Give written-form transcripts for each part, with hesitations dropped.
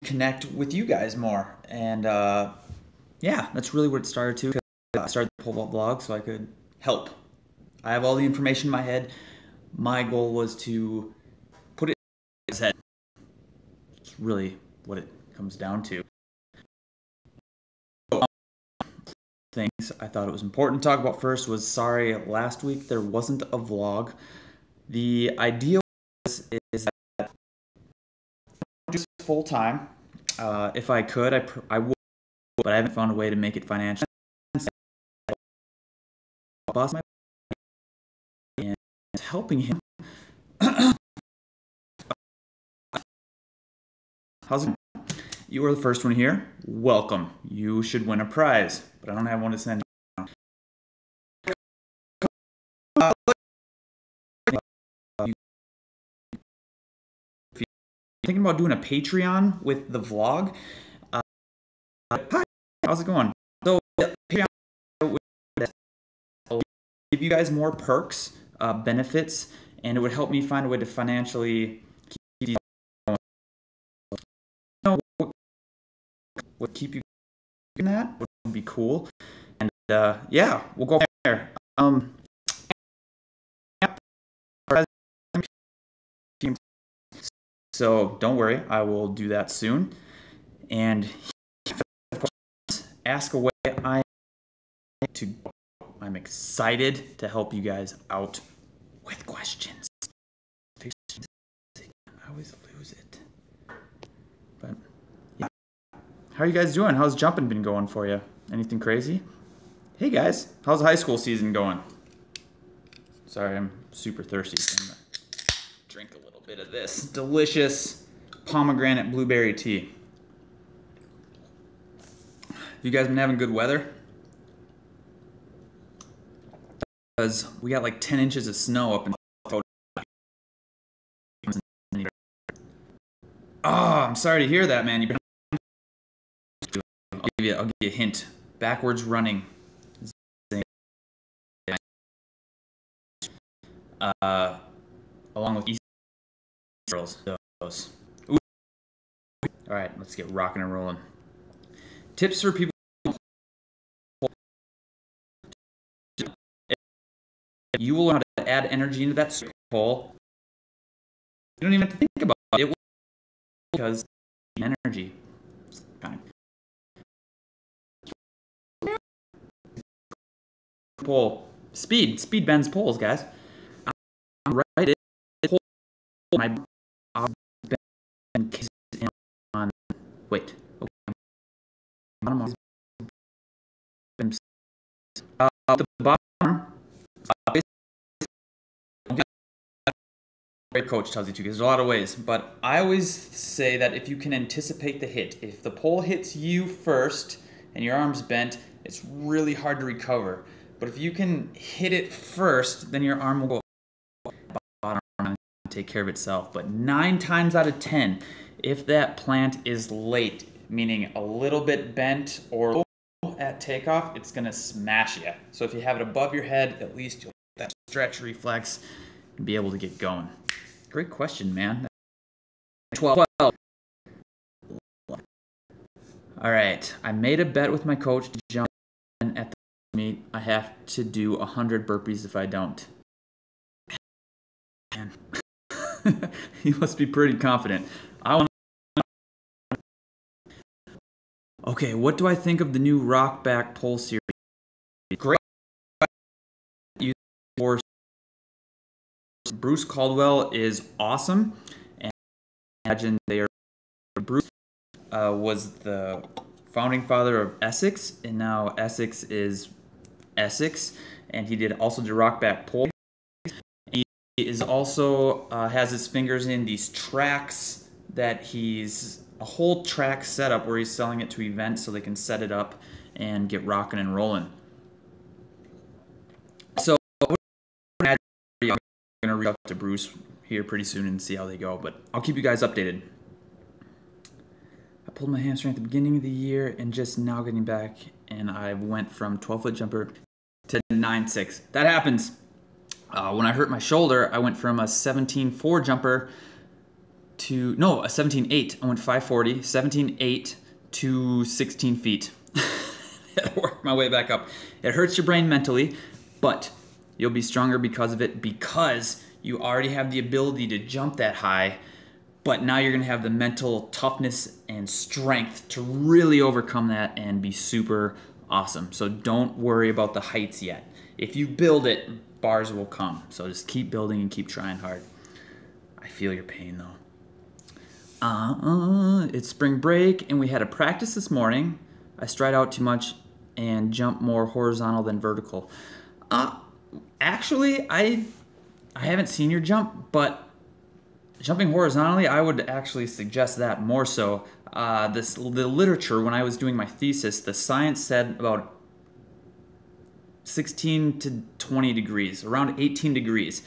connect with you guys more. And yeah, that's really what it started to. I started the pole vault vlog so I could help. I have all the information in my head. My goal was to put it in his head. It's really what it comes down to. Things I thought it was important to talk about first was, sorry, last week there wasn't a vlog. The idea is that just full time. If I could, I would, but I haven't found a way to make it financial. Boss my and helping him. How's it? You are the first one here. Welcome. You should win a prize, but I don't have one to send you. Thinking about doing a Patreon with the vlog. Hi, how's it going? So Patreon will give you guys more perks, benefits, and it would help me find a way to financially keep these going. Would keep you in that would be cool, and yeah, we'll go from there. So don't worry, I will do that soon. And ask away. I'm excited to help you guys out with questions. I always lose it. But yeah. How are you guys doing? How's jumping been going for you? Anything crazy? Hey guys, how's high school season going? Sorry, I'm super thirsty. So I'm gonna drink a little bit of this delicious pomegranate blueberry tea. Have you guys been having good weather? Because we got like 10 inches of snow up in Oh, I'm sorry to hear that, man. I'll give you a hint. Backwards running. Along with East girls. Those. All right, let's get rocking and rolling. Tips for people. You will learn how to add energy into that pole. You don't even have to think about it. It will, because energy. Pole. Speed bends poles, guys. I'm right. My on. Wait. Okay. The bottom. Great coach tells you to. There's a lot of ways, but I always say that if you can anticipate the hit, if the pole hits you first and your arm's bent, it's really hard to recover. But if you can hit it first, then your arm will go bottom and take care of itself. But 9 times out of 10, if that plant is late, meaning a little bit bent or at takeoff, it's gonna smash you. So if you have it above your head, at least you'll have that stretch reflex and be able to get going. Great question, man. 12. All right, I made a bet with my coach to jump in at the meet. I have to do 100 burpees if I don't. Man. You must be pretty confident. Okay, what do I think of the new rock back pole series? Great. Bruce Caldwell is awesome, and I imagine they are. Bruce was the founding father of Essex, and now Essex is Essex, and he also did rock back pole. He is also has his fingers in these tracks that he's a whole track setup where he's selling it to events so they can set it up and get rocking and rolling. So I'm gonna reach out to Bruce here pretty soon and see how they go, but I'll keep you guys updated. I pulled my hamstring at the beginning of the year and just now getting back, and I went from 12-foot jumper to 9.6. That happens. When I hurt my shoulder, I went from a 17.4 jumper to, no, a 17.8. I went 540, 17.8 to 16 feet. I worked my way back up. It hurts your brain mentally, but you'll be stronger because of it, because you already have the ability to jump that high, but now you're gonna have the mental toughness and strength to really overcome that and be super awesome. So don't worry about the heights yet. If you build it, bars will come. So just keep building and keep trying hard. I feel your pain though. It's spring break and we had a practice this morning. I stride out too much and jump more horizontal than vertical. Actually, I haven't seen your jump, but jumping horizontally, I would actually suggest that more so. The literature, when I was doing my thesis, the science said about 16 to 20 degrees, around 18 degrees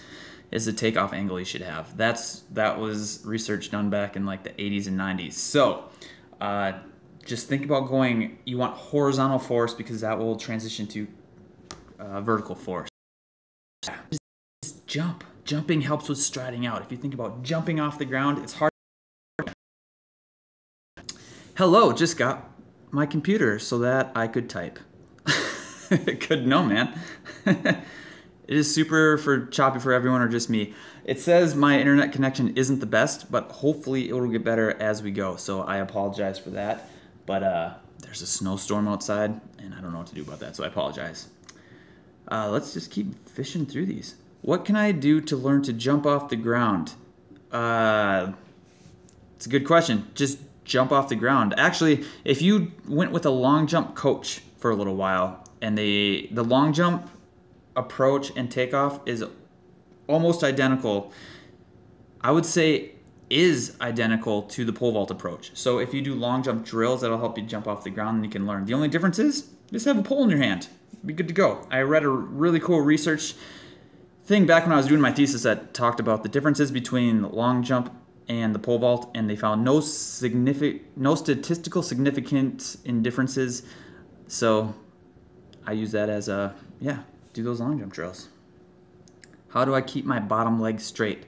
is the takeoff angle you should have. That was research done back in like the 80s and 90s. So just think about going, you want horizontal force because that will transition to vertical force. Just jump. Jumping helps with striding out. If you think about jumping off the ground, it's hard. Hello, just got my computer so that I could type. Couldn't know, man. It is super choppy for everyone or just me. It says my internet connection isn't the best, but hopefully it will get better as we go. So I apologize for that. But there's a snowstorm outside, and I don't know what to do about that, so I apologize. Let's just keep fishing through these. What can I do to learn to jump off the ground? It's a good question. Just jump off the ground. Actually, if you went with a long jump coach for a little while, and the long jump approach and takeoff is almost identical, I would say is identical to the pole vault approach. So if you do long jump drills, that'll help you jump off the ground and you can learn. The only difference is just have a pole in your hand. Be good to go. I read a really cool research thing back when I was doing my thesis that talked about the differences between the long jump and the pole vault, and they found no statistical significance in differences. So I use that as a, do those long jump drills. How do I keep my bottom leg straight?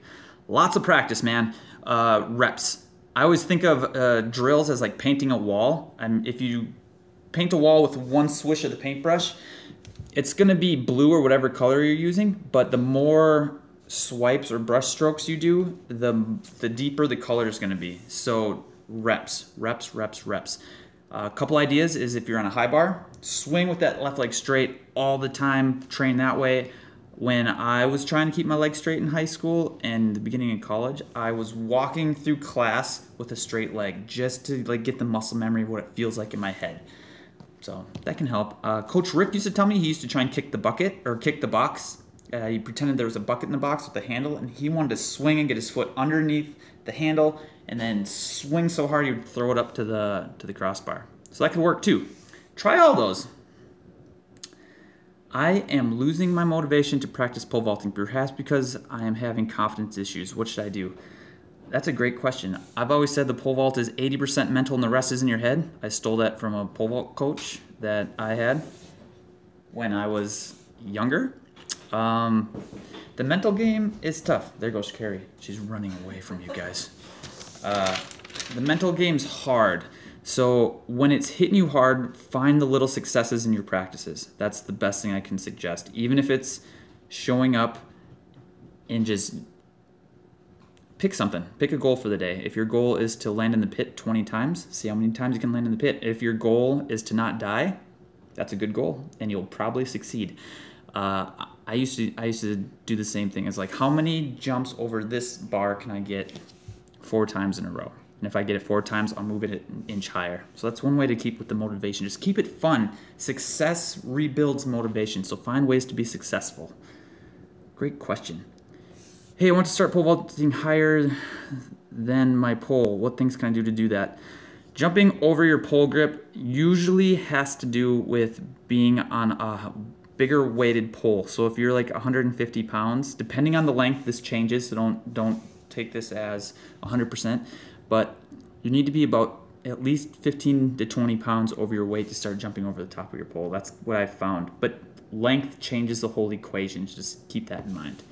Lots of practice, man. Reps. I always think of drills as like painting a wall. If you paint a wall with one swish of the paintbrush, it's going to be blue or whatever color you're using, but the more swipes or brush strokes you do, the deeper the color is going to be. So reps. A couple ideas is if you're on a high bar, swing with that left leg straight all the time, train that way. When I was trying to keep my leg straight in high school and the beginning of college, I was walking through class with a straight leg just to like get the muscle memory of what it feels like in my head. So that can help. Coach Rick used to tell me he used to try and kick the bucket or kick the box. He pretended there was a bucket in the box with a handle, and he wanted to swing and get his foot underneath the handle and then swing so hard he would throw it up to the crossbar. So that could work too. Try all those. I am losing my motivation to practice pole vaulting, perhaps because I am having confidence issues. What should I do? That's a great question. I've always said the pole vault is 80% mental and the rest is in your head. I stole that from a pole vault coach that I had when I was younger. The mental game is tough. There goes Carrie. She's running away from you guys. The mental game's hard. So when it's hitting you hard, find the little successes in your practices. That's the best thing I can suggest. Even if it's showing up and just pick something. Pick a goal for the day. If your goal is to land in the pit 20 times, see how many times you can land in the pit. If your goal is to not die, that's a good goal, and you'll probably succeed. I used to do the same thing. It's like, how many jumps over this bar can I get 4 times in a row? And if I get it 4 times, I'll move it an inch higher. So that's one way to keep with the motivation. Just keep it fun. Success rebuilds motivation, so find ways to be successful. Great question. Hey, I want to start pole vaulting higher than my pole. What things can I do to do that? Jumping over your pole grip usually has to do with being on a bigger weighted pole. So if you're like 150 pounds, depending on the length, this changes, so don't take this as 100%, but you need to be about at least 15 to 20 pounds over your weight to start jumping over the top of your pole. That's what I've found. But length changes the whole equation, so just keep that in mind.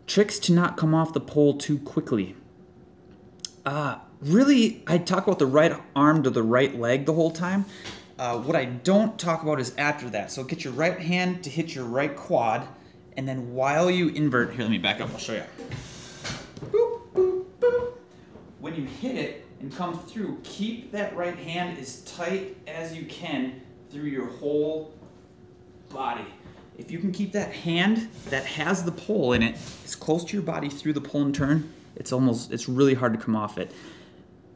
Tricks to not come off the pole too quickly. Really, I talk about the right arm to the right leg the whole time. What I don't talk about is after that. So get your right hand to hit your right quad, and then while you invert, here, let me back up, I'll show you. Boop, boop, boop. When you hit it and come through, keep that right hand as tight as you can through your whole body. If you can keep that hand that has the pole in it as close to your body through the pull and turn, it's really hard to come off it.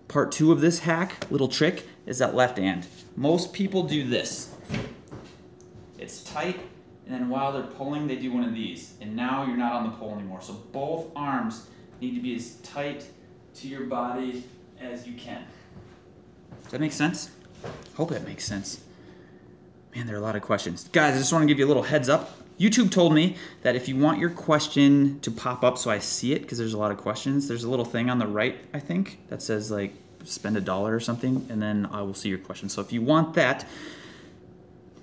Part 2 of this hack, little trick, is that left hand. Most people do this. It's tight, and then while they're pulling, they do one of these. And now you're not on the pole anymore. So both arms need to be as tight to your body as you can. Does that make sense? Hope that makes sense. Man, there are a lot of questions. Guys, I just want to give you a little heads up. YouTube told me that if you want your question to pop up so I see it, because there's a lot of questions, there's a little thing on the right, I think, that says like spend $1 or something, and then I will see your question. So if you want that,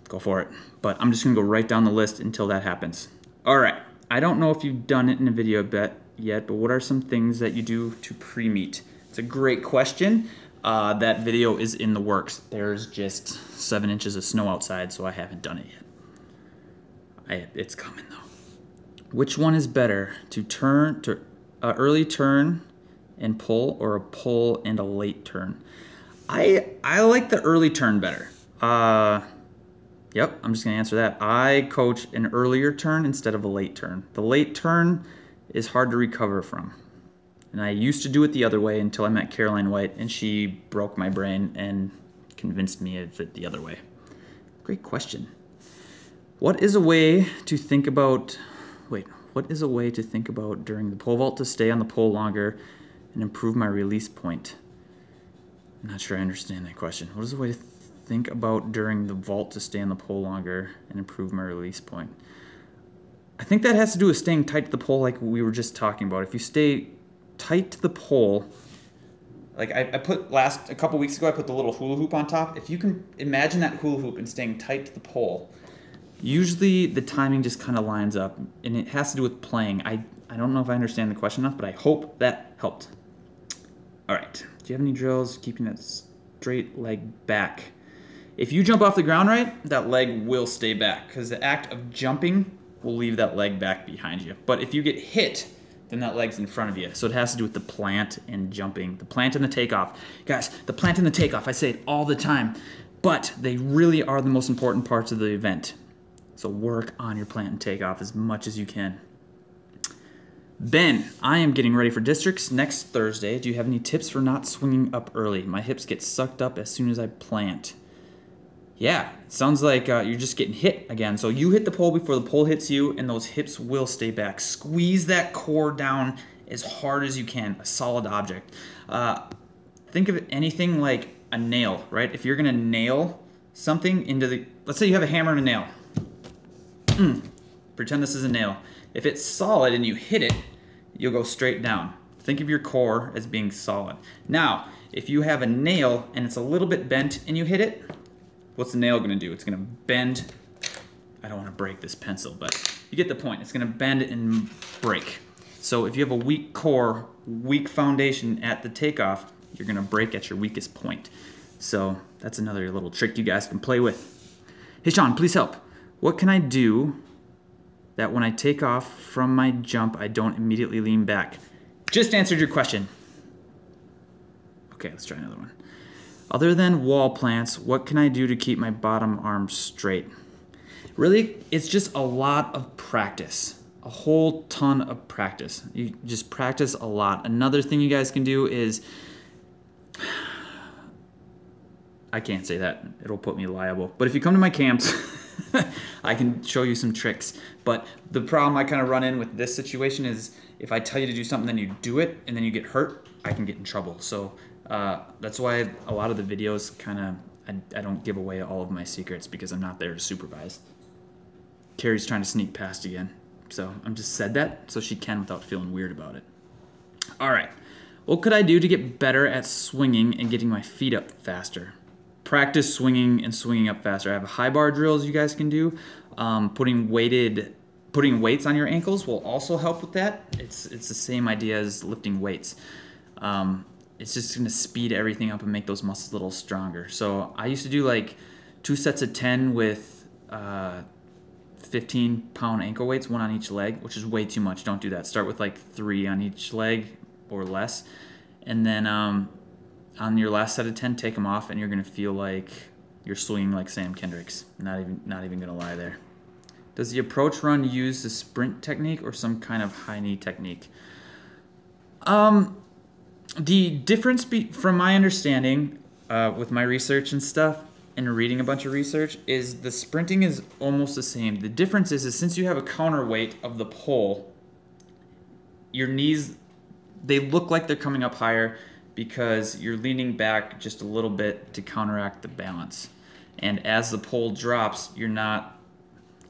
go for it. But I'm just gonna go right down the list until that happens. All right, I don't know if you've done it in a video yet, but what are some things that you do to pre-meet? It's a great question. That video is in the works. There's just 7 inches of snow outside, so I haven't done it yet. It's coming though. Which one is better, early turn and pull, or a pull and a late turn? I like the early turn better. Yep, I'm just gonna answer that. I coach an earlier turn instead of a late turn. The late turn is hard to recover from. And I used to do it the other way until I met Caroline White, and she broke my brain and convinced me of it the other way. Great question. What is a way to think about during the pole vault to stay on the pole longer and improve my release point? I'm not sure I understand that question. What is a way to think about during the vault to stay on the pole longer and improve my release point? I think that has to do with staying tight to the pole like we were just talking about. If you stay tight to the pole, like I put a couple weeks ago, I put the little hula hoop on top. If you can imagine that hula hoop and staying tight to the pole, usually the timing just kind of lines up, and it has to do with playing. I don't know if I understand the question enough, but I hope that helped. All right, do you have any drills keeping that straight leg back? If you jump off the ground right, that leg will stay back, because the act of jumping will leave that leg back behind you. But if you get hit, then that leg's in front of you. So it has to do with the plant and jumping. The plant and the takeoff. Guys, the plant and the takeoff, I say it all the time, but they really are the most important parts of the event. So work on your plant and takeoff as much as you can. Ben, I am getting ready for districts next Thursday. Do you have any tips for not swinging up early? My hips get sucked up as soon as I plant. Yeah, it sounds like you're just getting hit again. So you hit the pole before the pole hits you, and those hips will stay back. Squeeze that core down as hard as you can, a solid object. Think of anything like a nail, right? If you're gonna nail something into the, let's say you have a hammer and a nail. Pretend this is a nail. If it's solid and you hit it, you'll go straight down. Think of your core as being solid. Now, if you have a nail and it's a little bit bent and you hit it, what's the nail gonna do? It's gonna bend. I don't wanna break this pencil, but you get the point. It's gonna bend and break. So if you have a weak core, weak foundation at the takeoff, you're gonna break at your weakest point. So that's another little trick you guys can play with. Hey Shawn, please help. What can I do that when I take off from my jump, I don't immediately lean back? Just answered your question. Okay, let's try another one. Other than wall plants, what can I do to keep my bottom arm straight? Really, it's just a lot of practice. A whole ton of practice. You just practice a lot. Another thing you guys can do is, I can't say that, it'll put me liable. But if you come to my camps, I can show you some tricks. But the problem I kind of run in with this situation is if I tell you to do something, then you do it, and then you get hurt, I can get in trouble. So that's why a lot of the videos kind of, I don't give away all of my secrets because I'm not there to supervise. Carrie's trying to sneak past again. So I'm just said that so she can without feeling weird about it. All right, what could I do to get better at swinging and getting my feet up faster? Practice swinging and swinging up faster. I have high bar drills you guys can do. Putting weights on your ankles will also help with that. It's the same idea as lifting weights. it's just going to speed everything up and make those muscles a little stronger. So I used to do like 2 sets of 10 with 15-pound ankle weights, 1 on each leg, which is way too much. Don't do that. Start with like 3 on each leg or less. And then on your last set of 10, take them off, and you're going to feel like you're swinging like Sam Kendricks. Not even going to lie there. Does the approach run use the sprint technique or some kind of high knee technique? The difference, from my understanding, with my research and stuff, and reading a bunch of research, is the sprinting is almost the same. The difference is since you have a counterweight of the pole, your knees, they look like they're coming up higher because you're leaning back just a little bit to counteract the balance. And as the pole drops, you're not,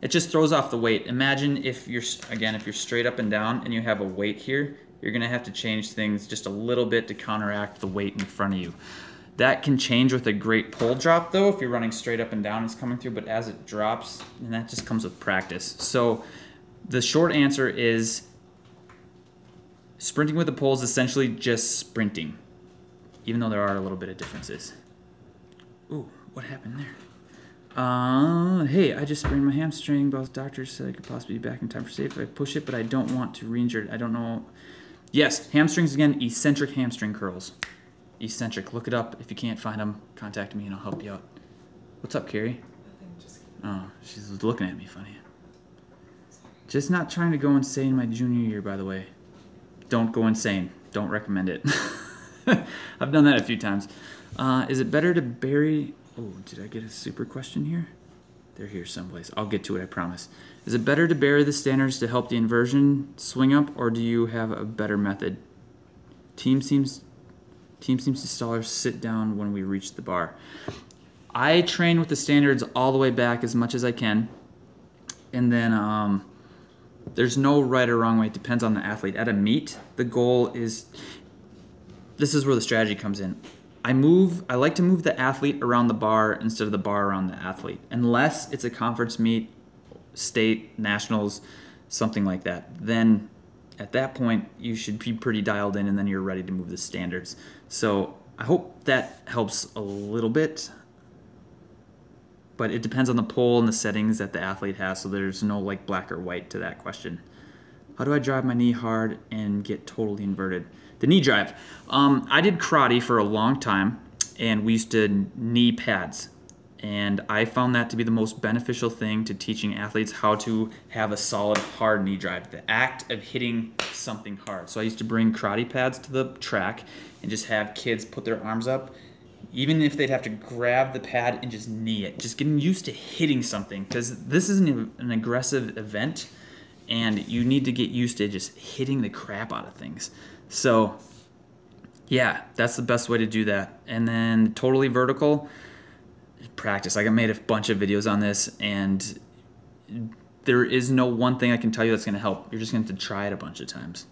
it just throws off the weight. Imagine if you're straight up and down and you have a weight here, you're gonna have to change things just a little bit to counteract the weight in front of you. That can change with a great pole drop though, if you're running straight up and down, it's coming through, but as it drops, and that just comes with practice. So the short answer is sprinting with the pole is essentially just sprinting, even though there are a little bit of differences. Ooh, what happened there? Hey, I just sprained my hamstring. Both doctors said I could possibly be back in time for safe if I push it, but I don't want to re-injure it. I don't know. Yes, hamstrings again, eccentric hamstring curls. Eccentric, look it up. If you can't find them, contact me and I'll help you out. What's up, Carrie? Oh, she's looking at me funny. Just not trying to go insane my junior year, by the way. Don't go insane. Don't recommend it. I've done that a few times. Is it better to bury... Oh, did I get a super question here? They're here someplace. I'll get to it, I promise. Is it better to bury the standards to help the inversion swing up, or do you have a better method? Team seems to stall sit down when we reach the bar. I train with the standards all the way back as much as I can. And then there's no right or wrong way. It depends on the athlete. At a meet, the goal is... This is where the strategy comes in. I like to move the athlete around the bar instead of the bar around the athlete. Unless it's a conference meet, state, nationals, something like that. Then at that point, you should be pretty dialed in, and then you're ready to move the standards. So I hope that helps a little bit. But it depends on the pole and the settings that the athlete has, so there's no like black or white to that question. How do I drive my knee hard and get totally inverted? The knee drive. I did karate for a long time, and we used to knee pads. And I found that to be the most beneficial thing to teaching athletes how to have a solid, hard knee drive. The act of hitting something hard. So I used to bring karate pads to the track and just have kids put their arms up, even if they'd have to grab the pad and just knee it. Just getting used to hitting something, because this is an aggressive event, and you need to get used to just hitting the crap out of things. So yeah, that's the best way to do that. And then totally vertical, practice. Like I made a bunch of videos on this, and there is no one thing I can tell you that's going to help. You're just going to have to try it a bunch of times.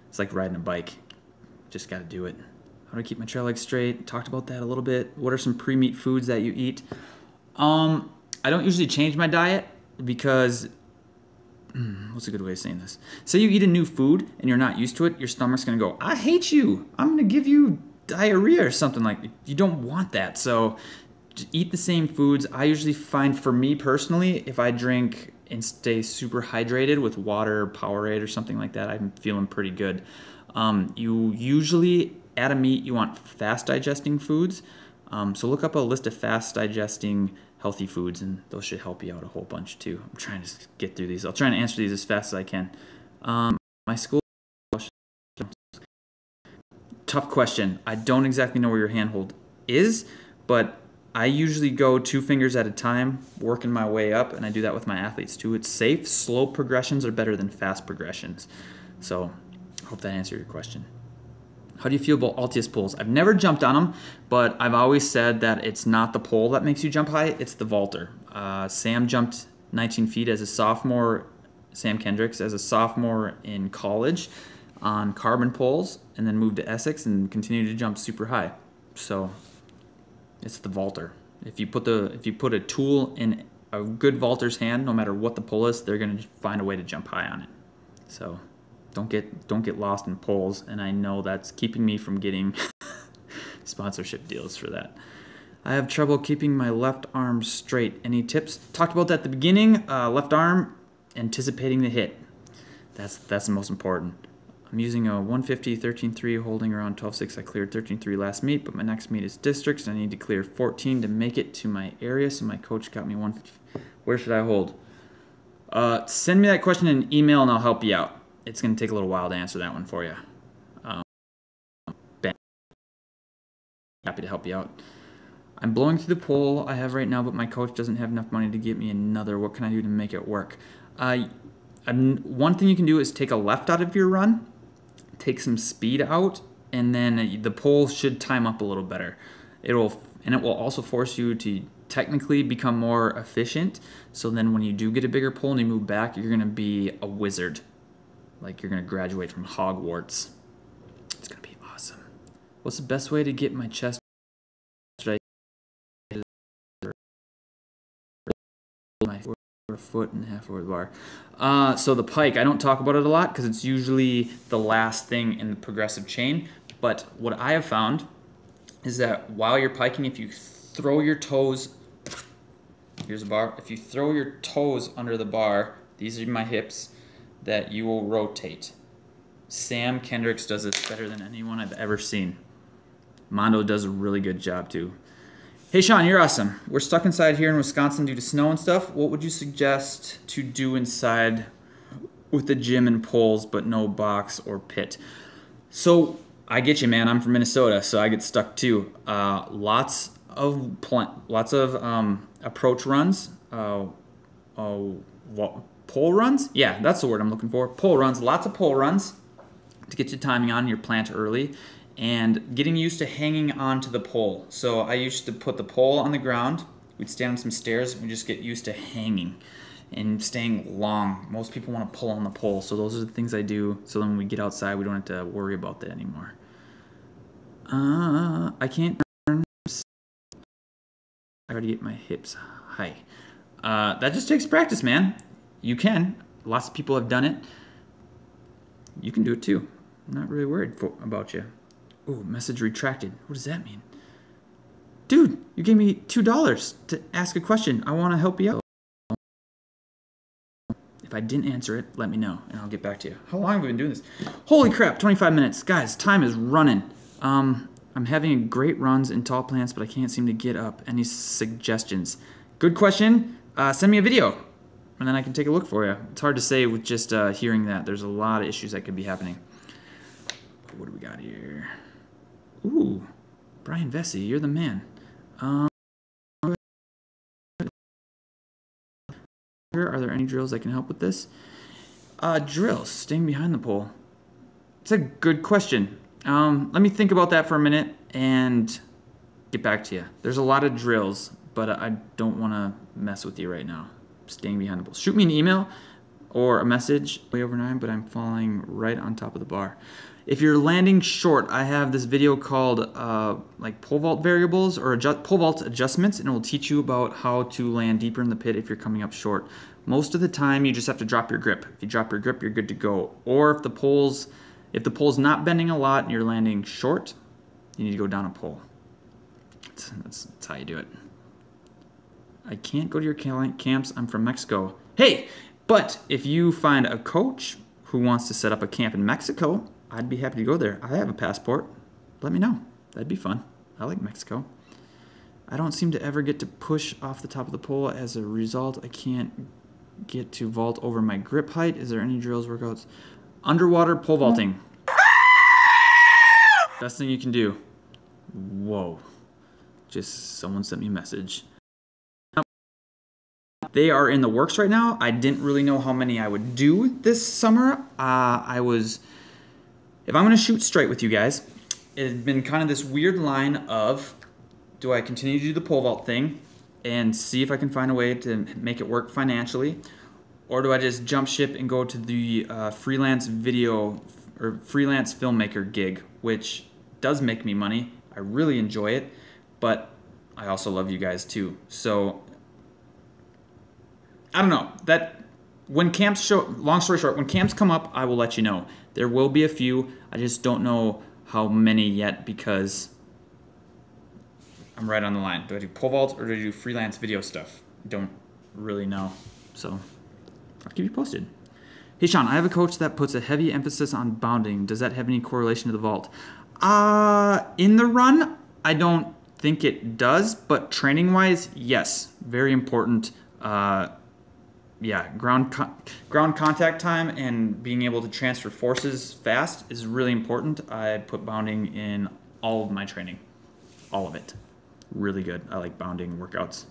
It's like riding a bike. Just got to do it. How do I keep my trail legs straight? Talked about that a little bit. What are some pre-meet foods that you eat? I don't usually change my diet because... what's a good way of saying this? Say you eat a new food and you're not used to it, your stomach's going to go, I hate you. I'm going to give you diarrhea or something like that. You don't want that. So just eat the same foods. I usually find, for me personally, if I drink and stay super hydrated with water, Powerade or something like that, I'm feeling pretty good. You usually, at a meet, you want fast digesting foods. So look up a list of fast digesting healthy foods, and those should help you out a whole bunch too. I'm trying to get through these. I'll try and answer these as fast as I can. My school, tough question. I don't exactly know where your handhold is, but I usually go 2 fingers at a time, working my way up, and I do that with my athletes too. It's safe. Slow progressions are better than fast progressions. So I hope that answered your question. How do you feel about Altius poles? I've never jumped on them, but I've always said that it's not the pole that makes you jump high, it's the vaulter. Sam jumped 19 feet as a sophomore, Sam Kendricks, as a sophomore in college on carbon poles, and then moved to Essex and continued to jump super high. So it's the vaulter. If you put a tool in a good vaulter's hand, no matter what the pole is, they're going to find a way to jump high on it. So don't get lost in poles, and I know that's keeping me from getting sponsorship deals for that. I have trouble keeping my left arm straight. Any tips? Talked about that at the beginning. Left arm, anticipating the hit. That's the most important. I'm using a 150 13.3 holding around 12.6. I cleared 13.3 last meet, but my next meet is districts. And I need to clear 14 to make it to my area. So my coach got me 150. Where should I hold? Send me that question in an email and I'll help you out. It's going to take a little while to answer that one for you. Ben, happy to help you out. I'm blowing through the pole I have right now, but my coach doesn't have enough money to get me another. What can I do to make it work? One thing you can do is take a left out of your run, take some speed out, and then the pole should time up a little better. It will also force you to technically become more efficient. So then when you do get a bigger pole and you move back, you're going to be a wizard. Like you're going to graduate from Hogwarts. It's going to be awesome. What's the best way to get my chest? A foot and a half over the bar. So the pike, I don't talk about it a lot because it's usually the last thing in the progressive chain. But what I have found is that while you're piking, if you throw your toes, here's a bar. If you throw your toes under the bar, these are my hips, that you will rotate. Sam Kendricks does it better than anyone I've ever seen. Mondo does a really good job too. Hey Shawn, you're awesome. We're stuck inside here in Wisconsin due to snow and stuff. What would you suggest to do inside with the gym and poles but no box or pit? So I get you, man. I'm from Minnesota, so I get stuck too. Lots of approach runs, pole runs. Yeah, that's the word I'm looking for. Pole runs. Lots of pole runs to get your timing on your plant early. And getting used to hanging onto the pole. So I used to put the pole on the ground. We'd stand on some stairs and we just get used to hanging and staying long. Most people want to pull on the pole, so those are the things I do. So then when we get outside, we don't have to worry about that anymore. I can't turn. I gotta get my hips high. That just takes practice, man. You can. Lots of people have done it. You can do it too. I'm not really worried about you. Ooh, message retracted. What does that mean? Dude, you gave me $2 to ask a question. I want to help you out. If I didn't answer it, let me know, and I'll get back to you. How long have we been doing this? Holy crap, 25 minutes. Guys, time is running. I'm having great runs in tall plants, but I can't seem to get up. Any suggestions? Good question. Send me a video, and then I can take a look for you. It's hard to say with just hearing that. There's a lot of issues that could be happening. What do we got here? Ooh, Brian Vesey, you're the man. Are there any drills that can help with this? Drills, staying behind the pole. It's a good question. Let me think about that for a minute and get back to you. There's a lot of drills, but I don't want to mess with you right now. Staying behind the pole. Shoot me an email or a message. Way over 9, but I'm falling right on top of the bar. If you're landing short, I have this video called like pole vault variables or pole vault adjustments, and it will teach you about how to land deeper in the pit if you're coming up short. Most of the time, you just have to drop your grip. If you drop your grip, you're good to go. Or if the pole's not bending a lot and you're landing short, you need to go down a pole. That's how you do it. I can't go to your camps. I'm from Mexico. Hey, but if you find a coach who wants to set up a camp in Mexico, I'd be happy to go there. I have a passport. Let me know. That'd be fun. I like Mexico. I don't seem to ever get to push off the top of the pole. As a result, I can't get to vault over my grip height. Is there any drills, workouts? Underwater pole vaulting. Best thing you can do. Whoa. Just someone sent me a message. They are in the works right now. I didn't really know how many I would do this summer. If I'm going to shoot straight with you guys, it's been kind of this weird line of, do I continue to do the pole vault thing and see if I can find a way to make it work financially, or do I just jump ship and go to the freelance video or freelance filmmaker gig, which does make me money. I really enjoy it, but I also love you guys too. So I don't know. When camps long story short, when camps come up, I will let you know. There will be a few. I just don't know how many yet because I'm right on the line. Do I do pole vaults or do I do freelance video stuff? Don't really know. So I'll keep you posted. Hey Shawn, I have a coach that puts a heavy emphasis on bounding. Does that have any correlation to the vault? In the run, I don't think it does, but training-wise, yes, very important. Yeah, ground contact time and being able to transfer forces fast is really important. I put bounding in all of my training, all of it. Really good. I like bounding workouts.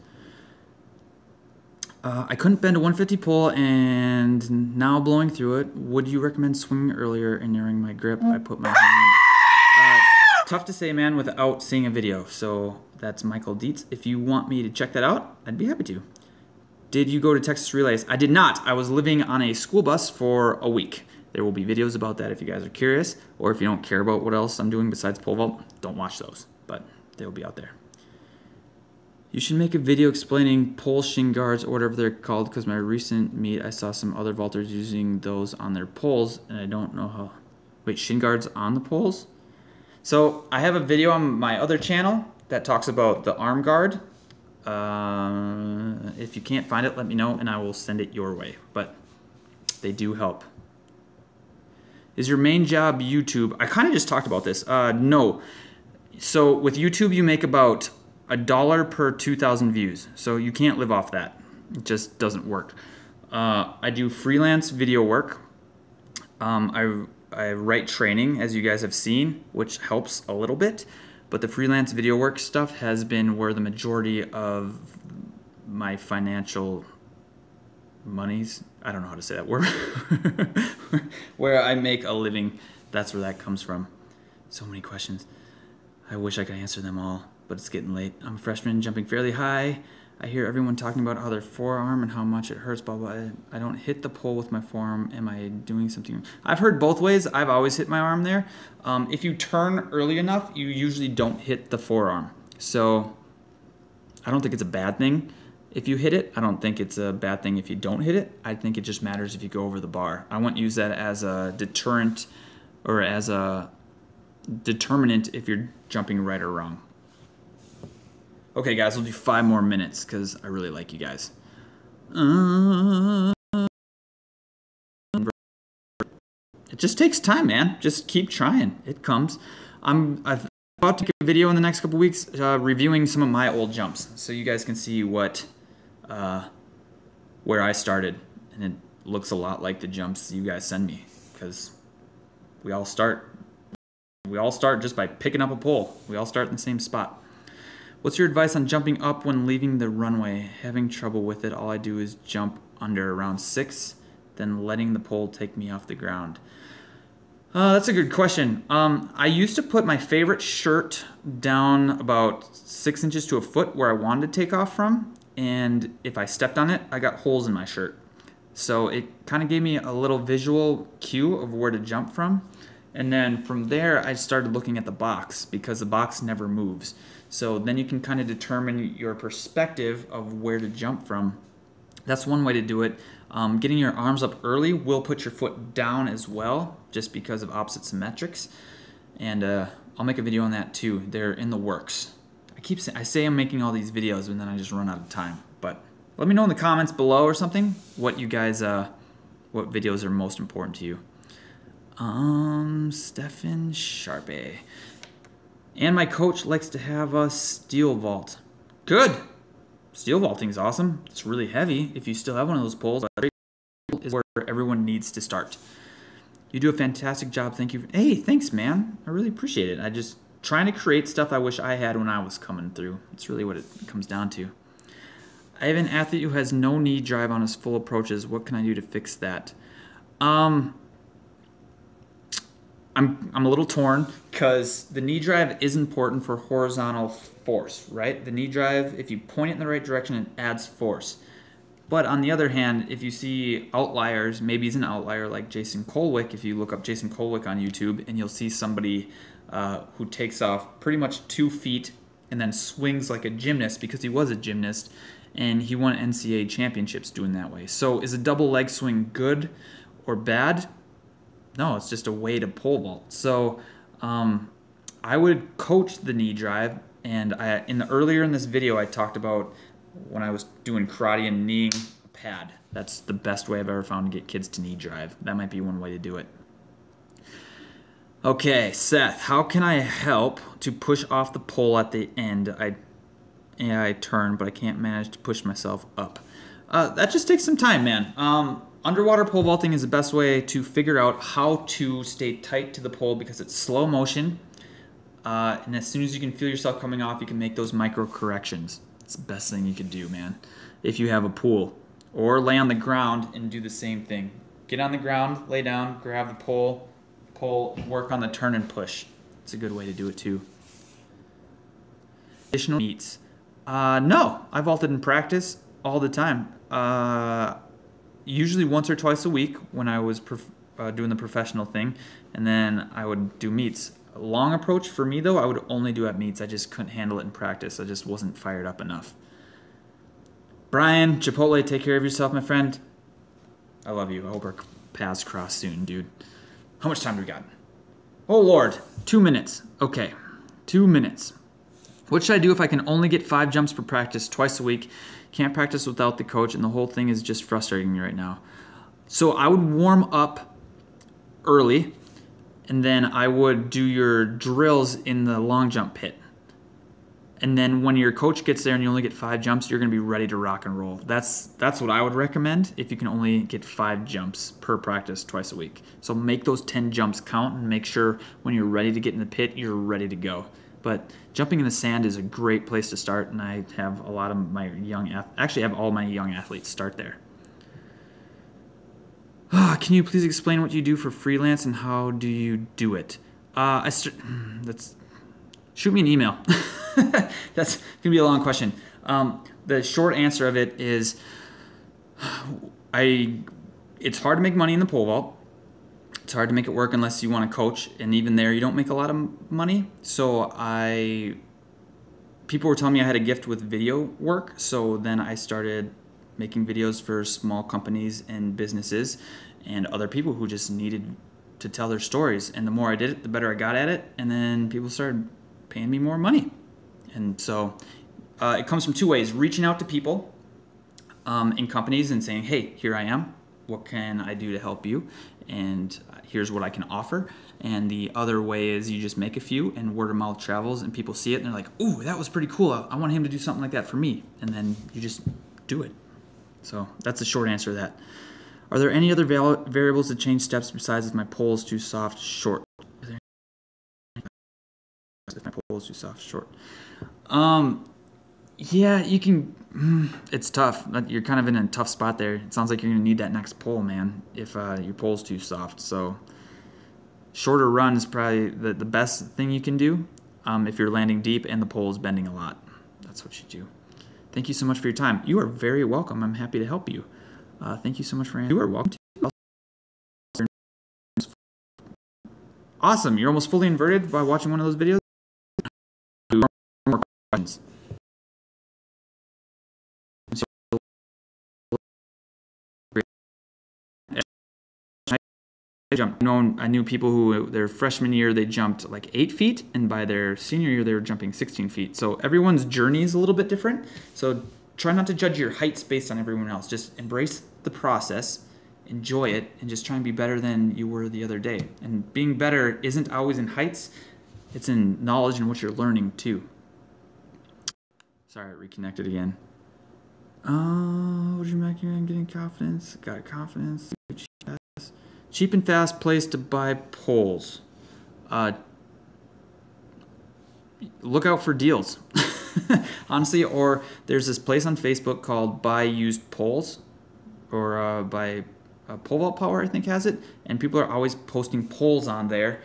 I couldn't bend a 150 pull and now blowing through it. Would you recommend swinging earlier and narrowing my grip? I put my hand. Tough to say, man, without seeing a video. So that's Michael Dietz. If you want me to check that out, I'd be happy to. Did you go to Texas Relays? I did not. I was living on a school bus for a week. There will be videos about that if you guys are curious, or if you don't care about what else I'm doing besides pole vault, don't watch those, but they'll be out there. You should make a video explaining pole shin guards or whatever they're called, because my recent meet I saw some other vaulters using those on their poles, and I don't know how. Wait, shin guards on the poles? So I have a video on my other channel that talks about the arm guard. If you can't find it, let me know and I will send it your way, but they do help. Is your main job YouTube? I kind of just talked about this. No. So with YouTube, you make about $1 per 2,000 views. So you can't live off that. It just doesn't work. I do freelance video work. I write training, as you guys have seen, which helps a little bit. But the freelance video work stuff has been where the majority of my financial monies, I don't know how to say that word, where I make a living, that's where that comes from. So many questions. I wish I could answer them all, but it's getting late. I'm a freshman jumping fairly high. I hear everyone talking about how their forearm and how much it hurts, blah, blah. I don't hit the pole with my forearm. Am I doing something? I've heard both ways. I've always hit my arm there. If you turn early enough, you usually don't hit the forearm. So I don't think it's a bad thing if you hit it. I don't think it's a bad thing if you don't hit it. I think it just matters if you go over the bar. I wouldn't use that as a deterrent or as a determinant if you're jumping right or wrong. Okay, guys, we'll do 5 more minutes because I really like you guys. It just takes time, man. Just keep trying. It comes. I'm about to make a video in the next couple weeks reviewing some of my old jumps, so you guys can see what where I started, and it looks a lot like the jumps you guys send me because we all start just by picking up a pole. We all start in the same spot. What's your advice on jumping up when leaving the runway? Having trouble with it. All I do is jump under around 6, then letting the pole take me off the ground. That's a good question. I used to put my favorite shirt down about 6 inches to a foot where I wanted to take off from, and if I stepped on it, I got holes in my shirt. So it kind of gave me a little visual cue of where to jump from. And then from there, I started looking at the box because the box never moves. So then you can kind of determine your perspective of where to jump from. That's one way to do it. Getting your arms up early will put your foot down as well, just because of opposite symmetrics. And I'll make a video on that too. They're in the works. I say I'm making all these videos, and then I just run out of time. But let me know in the comments below or something what you guys, what videos are most important to you. Stefan Sharpe. And my coach likes to have us steel vault. Good. Steel vaulting is awesome. It's really heavy if you still have one of those poles. Is where everyone needs to start. You do a fantastic job. Thank you. Hey, thanks, man. I really appreciate it. I just trying to create stuff I wish I had when I was coming through. It's really what it comes down to. I have an athlete who has no knee drive on his full approaches. What can I do to fix that? I'm a little torn because the knee drive is important for horizontal force, right? The knee drive, if you point it in the right direction, it adds force. But on the other hand, if you see outliers, maybe he's an outlier like Jason Kolwick. If you look up Jason Kolwick on YouTube, and you'll see somebody who takes off pretty much 2 feet and then swings like a gymnast because he was a gymnast, and he won NCAA championships doing that way. So is a double leg swing good or bad? No, it's just a way to pole vault. So I would coach the knee drive, And earlier in this video, I talked about when I was doing karate and kneeing a pad. That's the best way I've ever found to get kids to knee drive. That might be one way to do it. Okay, Seth, how can I help to push off the pole at the end? I turn, but I can't manage to push myself up. That just takes some time, man. Underwater pole vaulting is the best way to figure out how to stay tight to the pole because it's slow motion. And as soon as you can feel yourself coming off, you can make those micro corrections. It's the best thing you can do, man, if you have a pool. Or lay on the ground and do the same thing. Get on the ground, lay down, grab the pole, work on the turn and push. It's a good way to do it too. Additional meets. No, I vaulted in practice all the time. Usually once or twice a week when I was doing the professional thing, and then I would do meets. Long approach for me though, I would only do at meets. I just couldn't handle it in practice. I just wasn't fired up enough. Brian, Chipotle, take care of yourself, my friend. I love you. I hope our paths cross soon, dude. How much time do we got? Oh, Lord. 2 minutes. Okay. 2 minutes. What should I do if I can only get 5 jumps per practice twice a week? Can't practice without the coach, and the whole thing is just frustrating me right now. So I would warm up early, and then I would do your drills in the long jump pit. And then when your coach gets there and you only get 5 jumps, you're going to be ready to rock and roll. That's what I would recommend if you can only get 5 jumps per practice twice a week. So make those 10 jumps count and make sure when you're ready to get in the pit, you're ready to go. But jumping in the sand is a great place to start, and I have a lot of my actually I have all my young athletes start there. Can you please explain what you do for freelance and how do you do it? Shoot me an email. That's going to be a long question. The short answer of it is it's hard to make money in the pole vault. It's hard to make it work unless you want to coach, and even there you don't make a lot of money. So people were telling me I had a gift with video work, so then I started making videos for small companies and businesses and other people who just needed to tell their stories. And the more I did it, the better I got at it, and then people started paying me more money. And so it comes from 2 ways: reaching out to people in companies and saying, hey, here I am, what can I do to help you, and here's what I can offer. And the other way is you just make a few and word of mouth travels and people see it and they're like, ooh, that was pretty cool, I want him to do something like that for me. And then you just do it. So that's the short answer to that. Are there any other variables that change steps besides if my pole is too soft, short? If my pole is too soft, short. Yeah, you can. It's tough. You're kind of in a tough spot there. It sounds like you're gonna need that next pole, man, if your pole's too soft. So shorter run is probably the best thing you can do if you're landing deep and the pole is bending a lot. That's what you do. Thank you so much for your time. You are very welcome. I'm happy to help you. Thank you so much for answering. You are welcome. Awesome. You're almost fully inverted by watching one of those videos. More questions. I knew people who their freshman year they jumped like 8 feet, and by their senior year they were jumping 16 feet. So everyone's journey is a little bit different. So try not to judge your heights based on everyone else. Just embrace the process, enjoy it, and just try and be better than you were the other day. And being better isn't always in heights. It's in knowledge and what you're learning too. Sorry, I reconnected again. What did you make here? Getting confidence. Got confidence. Cheap and fast place to buy poles. Look out for deals. Honestly, or there's this place on Facebook called Buy Used Poles, or by Pole Vault Power, I think, has it. And people are always posting poles on there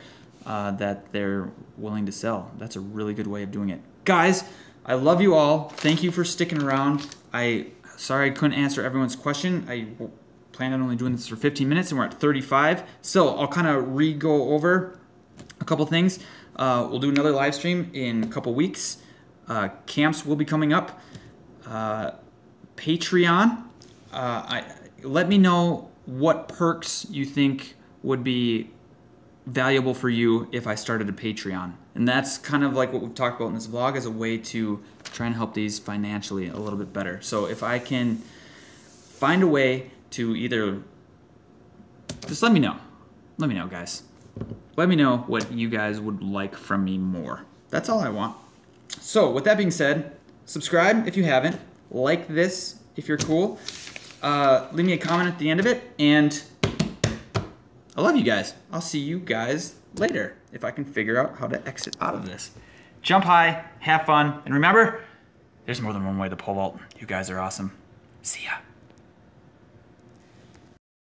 that they're willing to sell. That's a really good way of doing it. Guys, I love you all. Thank you for sticking around. Sorry I couldn't answer everyone's question. I plan on only doing this for 15 minutes and we're at 35. So I'll kind of re-go over a couple things. We'll do another live stream in a couple weeks. Camps will be coming up. Patreon. Let me know what perks you think would be valuable for you if I started a Patreon. And that's kind of like what we've talked about in this vlog as a way to try and help these financially a little bit better. So if I can find a way to either, just let me know. Let me know, guys. Let me know what you guys would like from me more. That's all I want. So with that being said, subscribe if you haven't. Like this if you're cool. Leave me a comment at the end of it. And I love you guys. I'll see you guys later if I can figure out how to exit out of this. Jump high, have fun, and remember, there's more than one way to pole vault. You guys are awesome. See ya.